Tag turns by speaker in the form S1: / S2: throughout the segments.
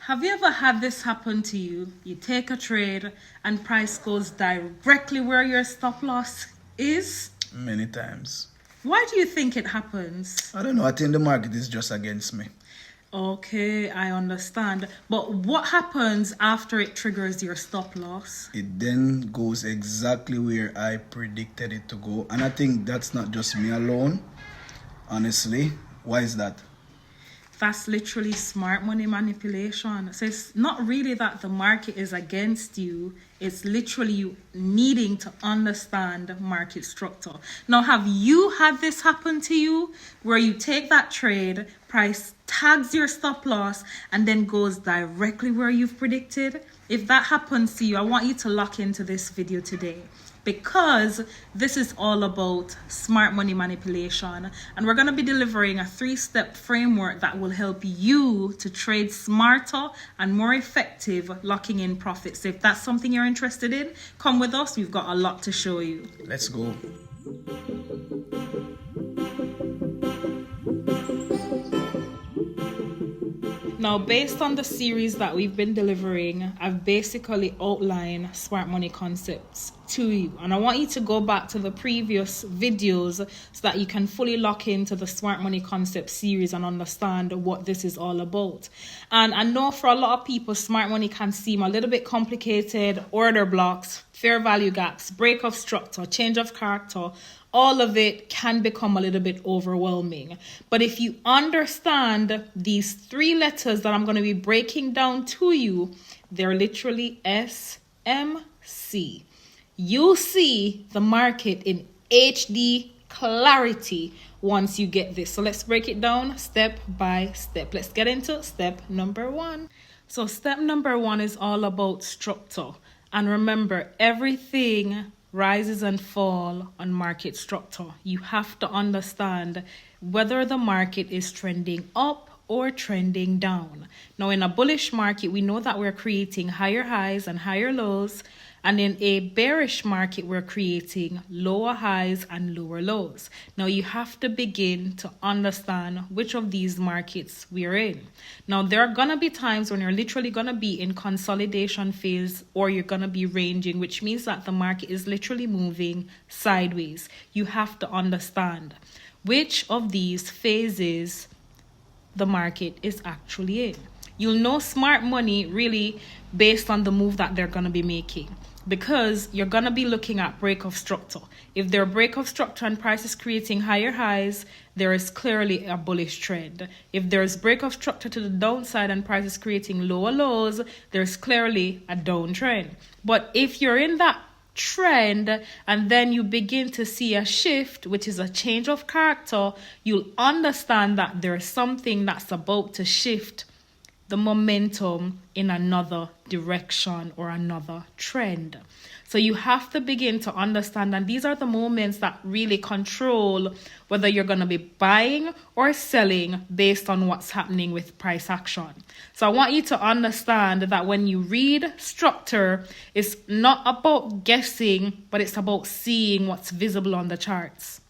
S1: Have you ever had this happen to you? You take a trade and price goes directly where your stop loss is?
S2: Many times.
S1: Why do you think it happens?
S2: I don't know. I think the market is just against me.
S1: Okay, I understand. But what happens after it triggers your stop loss?
S2: It then goes exactly where I predicted it to go. And I think that's not just me alone. Honestly. Why is that?
S1: That's literally smart money manipulation. So it's not really that the market is against you. It's literally you needing to understand market structure. Now, have you had this happen to you where you take that trade, price tags your stop loss, and then goes directly where you've predicted? If that happens to you, I want you to lock into this video today, because this is all about smart money manipulation, and we're going to be delivering a 3-step framework that will help you to trade smarter and more effective, locking in profits. If that's something you're interested in, come with us. We've got a lot to show you.
S2: Let's go.
S1: Now, based on the series that we've been delivering, I've basically outlined smart money concepts to you. And I want you to go back to the previous videos so that you can fully lock into the smart money concept series and understand what this is all about. And I know for a lot of people, smart money can seem a little bit complicated. Order blocks, fair value gaps, break of structure, change of character, all of it can become a little bit overwhelming. But if you understand these 3 letters that I'm going to be breaking down to you, they're literally SMC. You'll see the market in HD clarity once you get this. So let's break it down step by step. Let's get into step number 1. So step number 1 is all about structure. And remember, everything rises and fall on market structure. You have to understand whether the market is trending up or trending down. Now, in a bullish market, we know that we're creating higher highs and higher lows. And in a bearish market, we're creating lower highs and lower lows. Now, you have to begin to understand which of these markets we're in. Now, there are going to be times when you're literally going to be in consolidation phase, or you're going to be ranging, which means that the market is literally moving sideways. You have to understand which of these phases the market is actually in. You'll know smart money really based on the move that they're going to be making, because you're going to be looking at break of structure. If there are break of structure and price is creating higher highs, there is clearly a bullish trend. If there's break of structure to the downside and price is creating lower lows, there's clearly a downtrend. But if you're in that trend and then you begin to see a shift, which is a change of character, you'll understand that there's something that's about to shift the momentum in another direction or another trend. So you have to begin to understand, and these are the moments that really control whether you're going to be buying or selling based on what's happening with price action. So I want you to understand that when you read structure, it's not about guessing, but it's about seeing what's visible on the charts.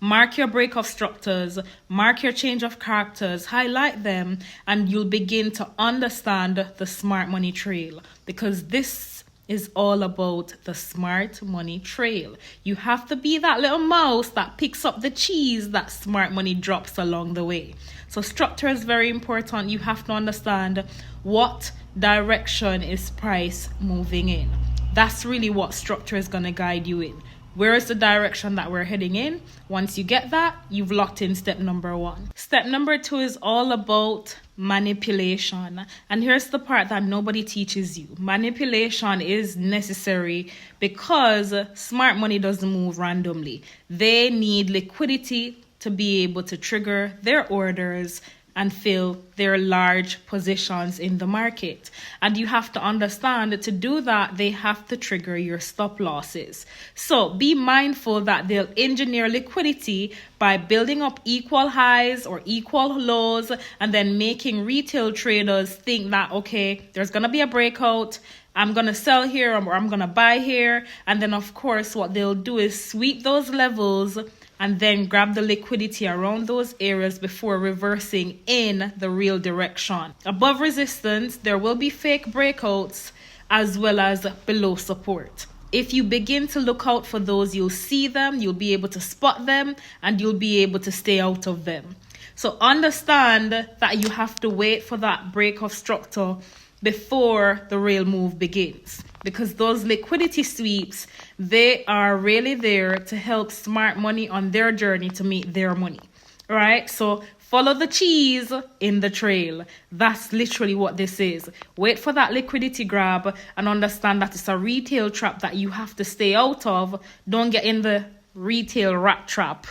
S1: Mark your break of structures, mark your change of characters, highlight them, and you'll begin to understand the smart money trail, because this is all about the smart money trail. You have to be that little mouse that picks up the cheese that smart money drops along the way. So structure is very important. You have to understand what direction is price moving in. That's really what structure is going to guide you in. Where is the direction that we're heading in? Once you get that, you've locked in step number 1. Step number 2 is all about manipulation. And here's the part that nobody teaches you. Manipulation is necessary because smart money doesn't move randomly. They need liquidity to be able to trigger their orders and fill their large positions in the market. And you have to understand that to do that, they have to trigger your stop losses. So be mindful that they'll engineer liquidity by building up equal highs or equal lows, and then making retail traders think that, okay, there's going to be a breakout, I'm going to sell here or I'm going to buy here. And then, of course, what they'll do is sweep those levels and then grab the liquidity around those areas before reversing in the real direction. Above resistance, there will be fake breakouts as well as below support. If you begin to look out for those, you'll see them, you'll be able to spot them, and you'll be able to stay out of them. So understand that you have to wait for that break of structure before the real move begins, because those liquidity sweeps, they are really there to help smart money on their journey to meet their money, right? So follow the cheese in the trail. That's literally what this is. Wait for that liquidity grab and understand that it's a retail trap that you have to stay out of. Don't get in the retail rat trap.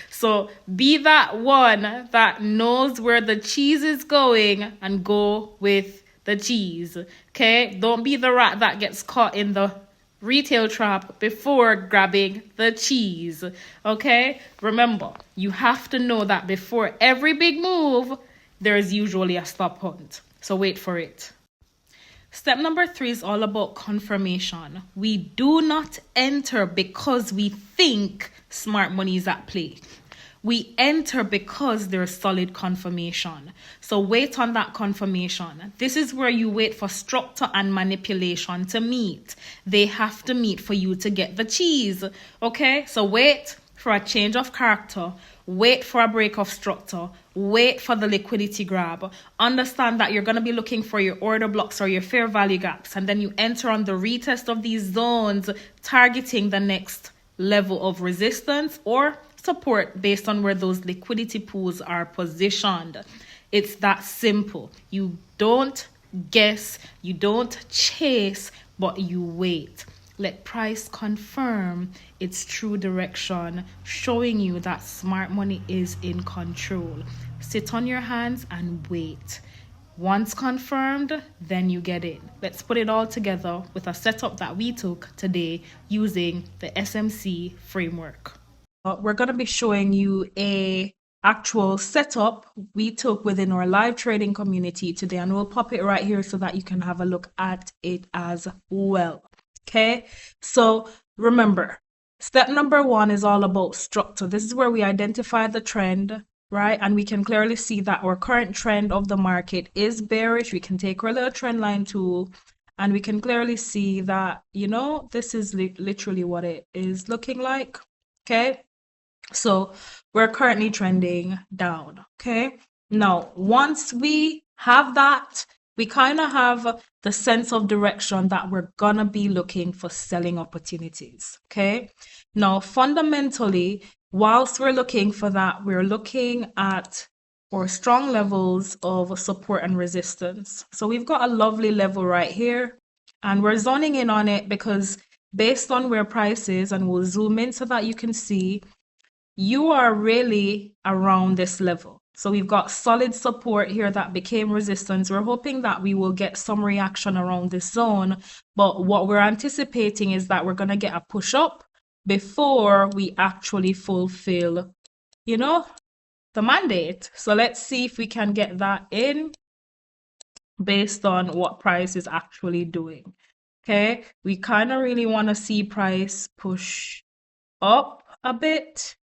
S1: So be that one that knows where the cheese is going and go with the cheese. Okay? Don't be the rat that gets caught in the retail trap before grabbing the cheese. Okay? Remember, you have to know that before every big move, there is usually a stop hunt. So wait for it. Step number 3 is all about confirmation. We do not enter because we think smart money is at play. We enter because there's solid confirmation. So wait on that confirmation. This is where you wait for structure and manipulation to meet. They have to meet for you to get the cheese. Okay? So wait for a change of character. Wait for a break of structure. Wait for the liquidity grab. Understand that you're going to be looking for your order blocks or your fair value gaps. And then you enter on the retest of these zones, targeting the next level of resistance or support based on where those liquidity pools are positioned. It's that simple. You don't guess, you don't chase, but you wait. Let price confirm its true direction, showing you that smart money is in control. Sit on your hands and wait. Once confirmed, then you get in. Let's put it all together with a setup that we took today using the SMC framework. We're going to be showing you a actual setup we took within our live trading community today, and we'll pop it right here so that you can have a look at it as well. Okay, so remember, step number 1 is all about structure. This is where we identify the trend, right? And we can clearly see that our current trend of the market is bearish. We can take our little trend line tool and we can clearly see that, you know, this is literally what it is looking like. Okay, so we're currently trending down. Okay, now once we have that, we kind of have the sense of direction that we're gonna be looking for selling opportunities. Okay, now fundamentally, whilst we're looking for that, we're looking at our strong levels of support and resistance. So we've got a lovely level right here, and we're zoning in on it because based on where price is, and we'll zoom in so that you can see, you are really around this level. So we've got solid support here that became resistance. We're hoping that we will get some reaction around this zone, but what we're anticipating is that we're going to get a push up before we actually fulfill, you know, the mandate. So let's see if we can get that in based on what price is actually doing. Okay, we kind of really want to see price push up a bit,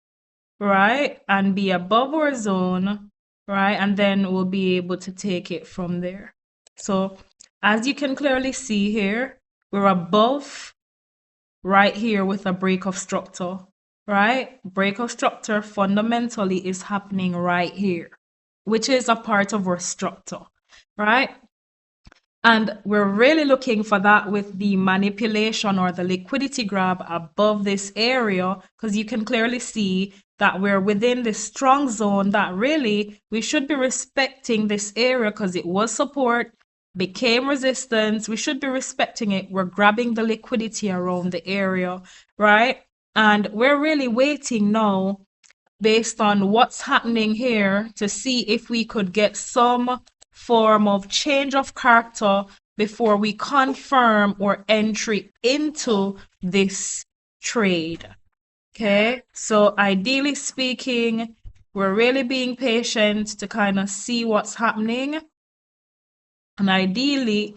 S1: right, and be above our zone, right, and then we'll be able to take it from there. So as you can clearly see here, we're above right here with a break of structure, right? Break of structure fundamentally is happening right here, which is a part of our structure, right? And we're really looking for that with the manipulation or the liquidity grab above this area, because you can clearly see that we're within this strong zone that really we should be respecting this area because it was support, became resistance. We should be respecting it. We're grabbing the liquidity around the area, right? And we're really waiting now based on what's happening here to see if we could get some form of change of character before we confirm our entry into this trade. Okay, so ideally speaking, we're really being patient to kind of see what's happening. And ideally,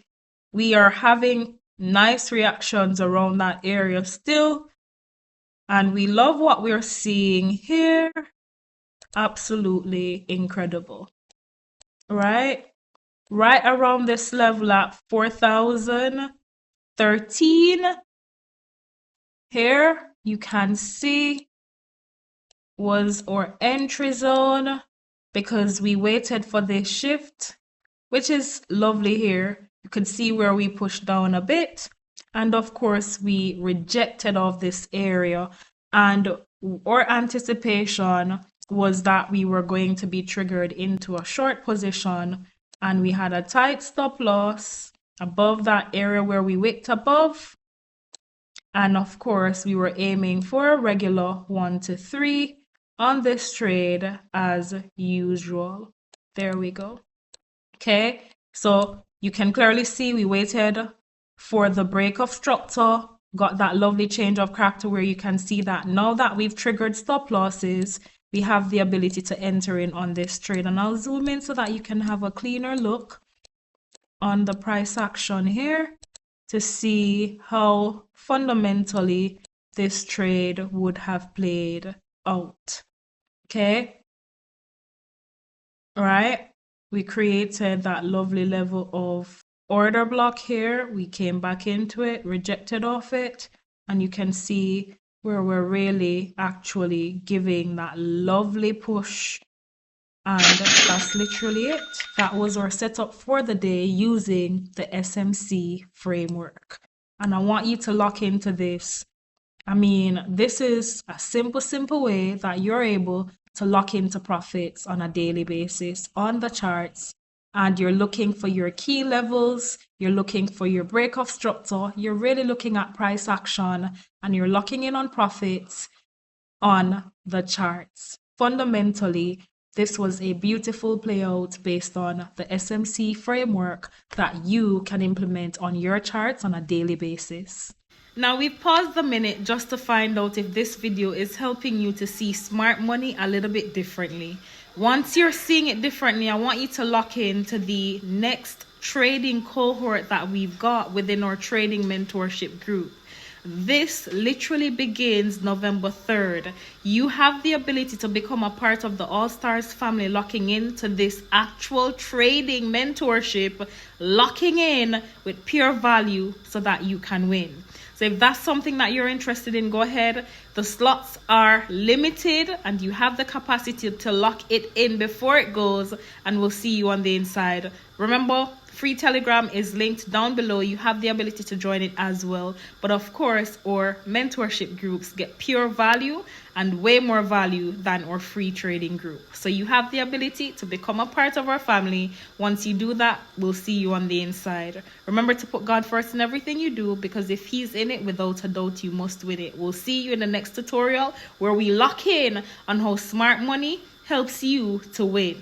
S1: we are having nice reactions around that area still. And we love what we're seeing here. Absolutely incredible. Right around this level at 4,013. Here you can see was our entry zone because we waited for this shift, which is lovely here. You can see where we pushed down a bit, and of course we rejected off this area, and our anticipation was that we were going to be triggered into a short position, and we had a tight stop loss above that area where we wicked above. And of course, we were aiming for a regular 1 to 3 on this trade as usual. There we go. Okay, so you can clearly see we waited for the break of structure, got that lovely change of character where you can see that now that we've triggered stop losses, we have the ability to enter in on this trade. And I'll zoom in so that you can have a cleaner look on the price action here to see how fundamentally this trade would have played out. Okay, all right, we created that lovely level of order block here. We came back into it, rejected off it, and you can see where we're really actually giving that lovely push. And that's literally it. That was our setup for the day using the SMC framework. And I want you to lock into this. I mean, this is a simple way that you're able to lock into profits on a daily basis on the charts. And you're looking for your key levels, you're looking for your break of structure, you're really looking at price action, and you're locking in on profits on the charts. Fundamentally, this was a beautiful play out based on the SMC framework that you can implement on your charts on a daily basis. Now we've paused a minute just to find out if this video is helping you to see smart money a little bit differently. Once you're seeing it differently, I want you to lock in to the next trading cohort that we've got within our trading mentorship group. This literally begins November 3rd. You have the ability to become a part of the All Stars family, locking into this actual trading mentorship, locking in with pure value so that you can win. So if that's something that you're interested in, go ahead. The slots are limited and you have the capacity to lock it in before it goes, and we'll see you on the inside. Remember, free Telegram is linked down below. You have the ability to join it as well. But of course, our mentorship groups get pure value and way more value than our free trading group. So you have the ability to become a part of our family. Once you do that, we'll see you on the inside. Remember to put God first in everything you do, because if He's in it, without a doubt, you must win it. We'll see you in the next tutorial where we lock in on how smart money helps you to win.